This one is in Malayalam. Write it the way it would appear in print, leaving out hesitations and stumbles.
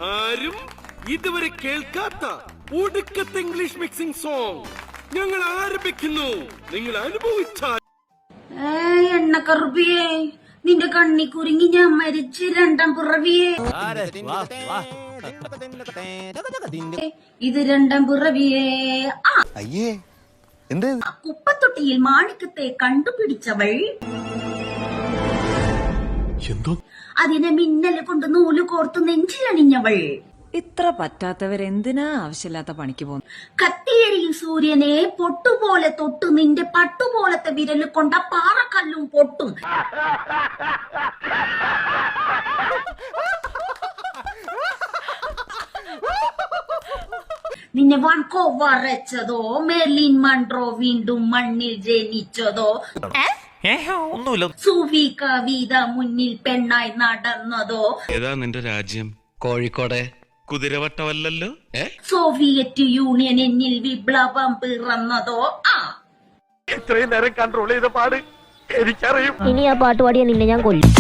ആരും ഇതുവരെ കേൾക്കാത്ത ഒടുക്കത്തെ ഇംഗ്ലീഷ് മിക്സിംഗ് സോങ് ഞങ്ങൾ ആരംഭിക്കുന്നു. നിങ്ങൾ അനുഭവിച്ചാൽ എണ്ണക്കറുപ്പിയേ, നിന്റെ കണ്ണി കുരുങ്ങി ഞാൻ മരിച്ച് രണ്ടാം പിറവിയേ. ഇത് രണ്ടാം പിറവിയേ. അയ്യേ, എന്താ കുപ്പത്തൊട്ടിയിൽ മാണിക്കത്തെ കണ്ടുപിടിച്ചവൾ, അതിനെ മിന്നല് കൊണ്ട് നൂല് കോർത്ത് നെഞ്ചിലണിഞ്ഞവൾ. ഇത്ര പറ്റാത്തവരെന്തിനാ ആവശ്യമില്ലാത്ത പണിക്ക് പോകുന്നു? കത്തിയരിയിൽ സൂര്യനെ പൊട്ടുപോലെ തൊട്ടു നിന്റെ പട്ടുപോലത്തെ വിരല് കൊണ്ട പാറക്കല്ലും പൊട്ടും. നിന്നെ വാൻകോ വരച്ചതോ മെർലിൻ മൺട്രോ വീണ്ടും മണ്ണിൽ ജനിച്ചതോ, ഒന്നുമില്ല. സൂഫി കവിത മുന്നിൽ പെണ്ണായി നടന്നതോ, ഏതാ നിന്റെ രാജ്യം? കോഴിക്കോടെ കുതിരവട്ടമല്ലല്ലോ. സോവിയറ്റ് യൂണിയൻ എന്നിൽ വിപ്ലവം പിറന്നതോ. ഇത്രയും നേരം കൺട്രോൾ ചെയ്ത പാട് എനിക്കറിയും. ഇനി ആ പാട്ട് പാടിയാ നിന്നെ ഞാൻ കൊല്ലും.